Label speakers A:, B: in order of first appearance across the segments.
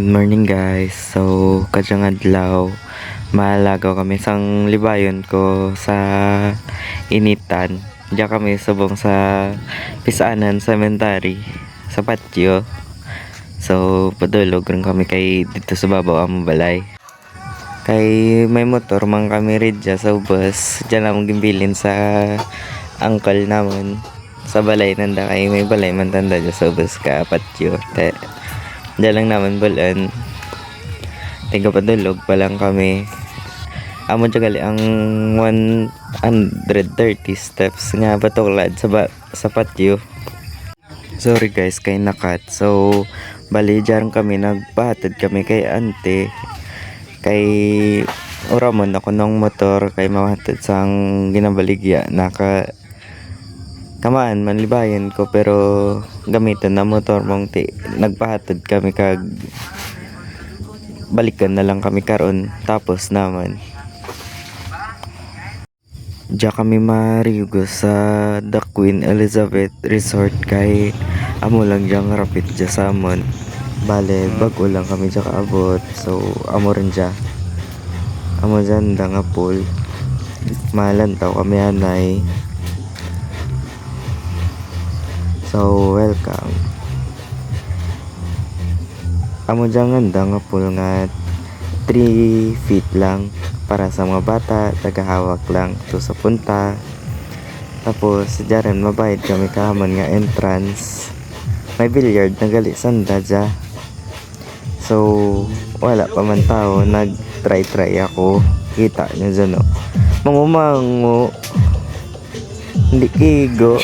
A: Good morning guys. So, kadyang adlaw, malagaw kami sang libayon ko sa initan. Diyan kami subong sa Pisanan Cemetery sa patio. So, padulog rin kami kay dito sa babaw ang balay. Kay may motor man kami ridya sa bus. Diyan lang gimbilin sa uncle naman sa balay nanda kay may balay man tanda dyan sa bus ka patio. Diyan lang naman balan. Tingga padulog pa lang kami. Amo jagali ang 130 steps nga batuklad sa patio. Sorry guys kay nakat. So bali dyan kami nagpahatid kami kay ante. Kay uramon ako ng motor kay mahatid sang ginabaligya naka kamaan manlibayan ko pero gamitan na motor mong nagpahatid kami kag balikan na lang kami karon tapos naman diya kami marigo sa The Queen Elizabeth Resort kay amo lang diyang rapid dya sa amon bale bago lang kami dya kaabot so amo rin dya amo dyan da nga pool malantaw kami anay. So, welcome. Amo dyan ganda nga pool nga 3 feet lang para sa mga bata, tagahawak lang to sa punta. Tapos, dyan mabayad kami kaman nga entrance. May billiard na gali sanda dyan. So, wala pa man tao, nag-try ako. Kita nyo dyan o. Mangumango. Hindi kigo.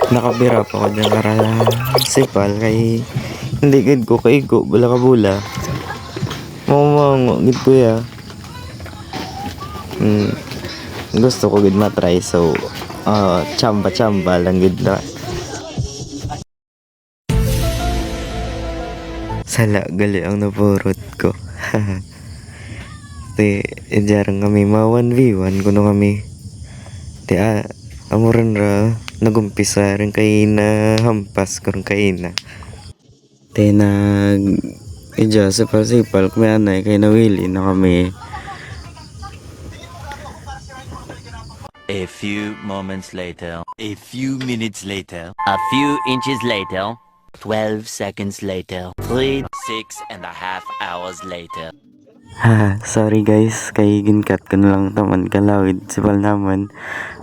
A: Nakabira pa ko dyan para sipal kay hindi gid ko kaigo bala ka bula mamango gid ko ya gusto ko gid matry so chamba lang gid na sala gali ang napurot ko jarang kami ma 1v1 kuno kami amuran ra nagumpisa rin kay na hampas ko rin kay na nag idya sa pasipal kami anay kay nawili na kami.
B: A few moments later, a few minutes later, a few inches later, 12 seconds later, 6.5 hours later.
A: Sorry guys, kay ginkat ko na lang taman kalawid sipal naman.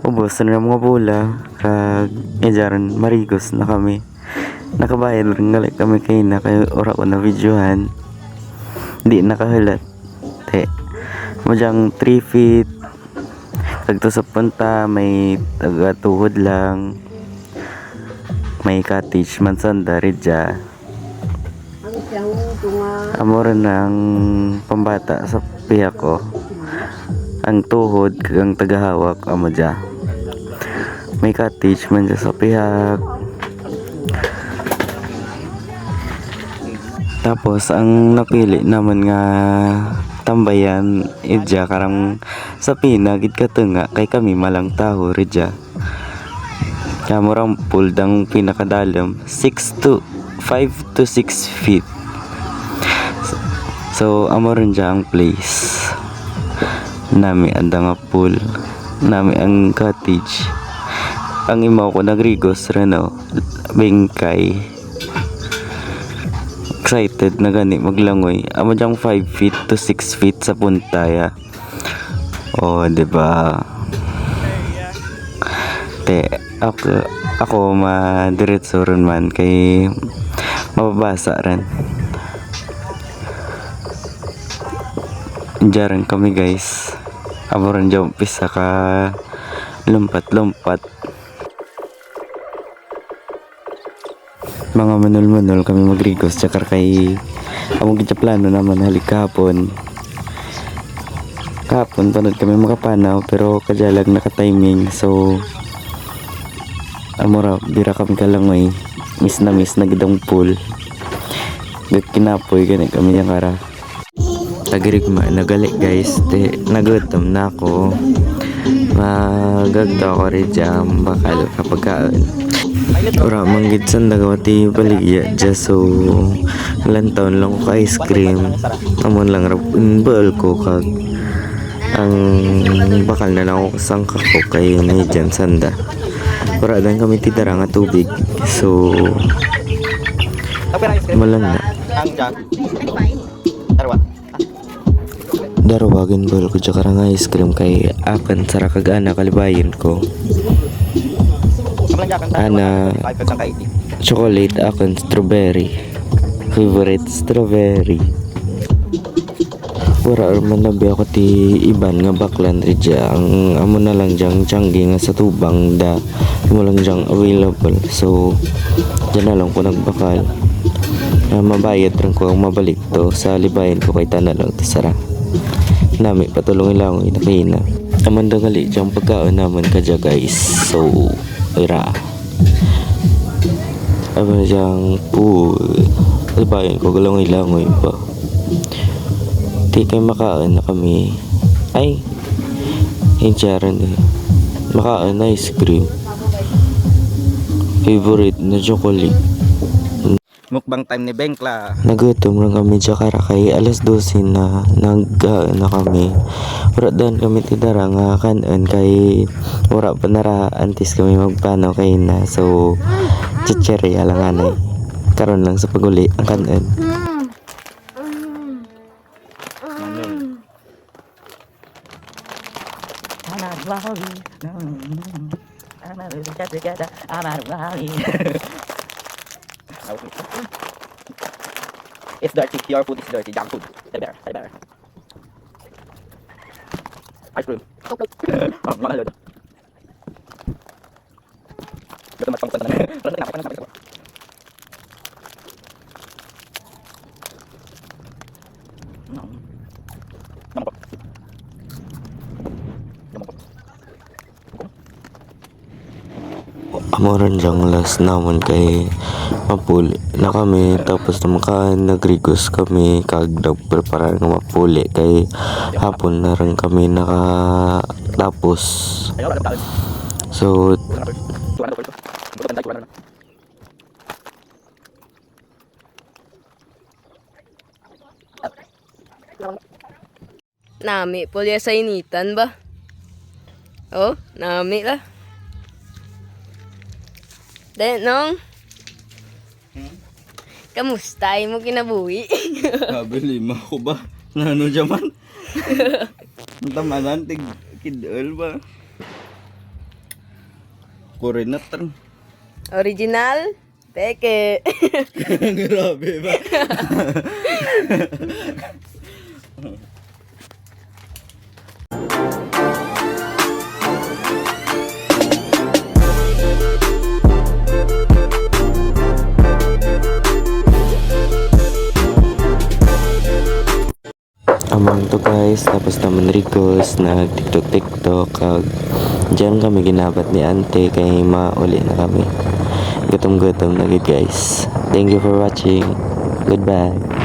A: Ubos na mga bola, kag ejaran marigos na kami. Nakabayad rin gali kami kay na kay ora ko na videohan. Di nakahulat. Madyang 3 feet. Kagto sa punta, may taga-tuhod lang. May cottage man sanda ridya. Amo rin ang pambata sa piya ko. Ang tuhod kang tagahawak amo dya. May cottage man dya sa pihak. Tapos ang napili naman nga tambayan idya karang sa pinagid katunga kay kami malang taho ridya. Kamurang pool dang pinakadalam 5 to 6 feet. So amo rin dya ang place. Nami anda nga pool. Nami ang cottage. Ang imaw ko nagrigos rin bingkay. Excited na gani maglangoy. Amo dyang 5 feet to 6 feet sa punta ya. Diba? Ako madiretso rin man kay mababasa rin. Diyan kami guys. Amo rin dyan pisa ka lumpat. Mga manol kami magrigos tsaka kay among gitsa plano naman halik kahapon panod kami makapanaw pero kadyalag naka-timing so amora bira kami kalangoy miss na gidang pool gat kinapoy gani kami yang kara tagirigma nagali guys nagutom na ako magagto ako rin dyan bakal kapag kaon Ora manggid san dagawati baligya just so ilang taon lang ko ka ice cream. Amon lang ra bal ko kag ang bakal na lang ako sangka ko kay na dyan sanda. Ora dan kami tidara nga tubig. So malan na. Darwagin bal ko dyan karang ice cream kay akan sara kag ana kalibayin ko. Ana chocolate akan strawberry. Favorite strawberry. Wala man labi ako ti iban nga baklan ridya ang amo na lang jang tiyanggi nga sa tubang da mo lang jang available. So dyan na lang ko nagbakal. Mabayad rin ko ang mabalik to sa libayan ko kay tanan lang to sara. Nami patulong lang inakina. Amanda gali diyang pagkaon naman kadya guys. So ira aba diyang libayan ko galangoy langoy pa. Di kayo makaan na kami. Ay hinjaran eh. Makaan na ice cream. Favorite na chocolate.
C: Mukbang time ni Bengkla.
A: Nagutom lang kami Jakara kay alas 12 na na kami. Wala dan kami tidara nga kanan kay wala pa nara antes kami magpano kay na. So chicherya lang anay. Karon lang sa paguli ang kanan.
C: It's dirty. Your food is dirty. Junk food. Teddy bear. Teddy bear. Ice cream. Mahal yun. Gusto matpangkot na naman. Parang nakapag na.
A: Amoran diyang last naman kay mapuli na kami tapos na makain nagrigos kami kag nagprepara nga mapuli kay hapon na rin kami nakatapos. So
D: nami pulya sa initan ba? Oh, nami lah. Dahil nong kamusta mo kinabuhi?
C: Sabi lima ko ba? Nano jaman? Tamanan tig kidol ba? Koreanat
D: Original? Peke.
C: Grabe ba?
A: among to guys tapos naman rigos na tiktok kag dyan kami ginabat ni ante kay mauli na kami gutom na gid guys. Thank you for watching. Goodbye.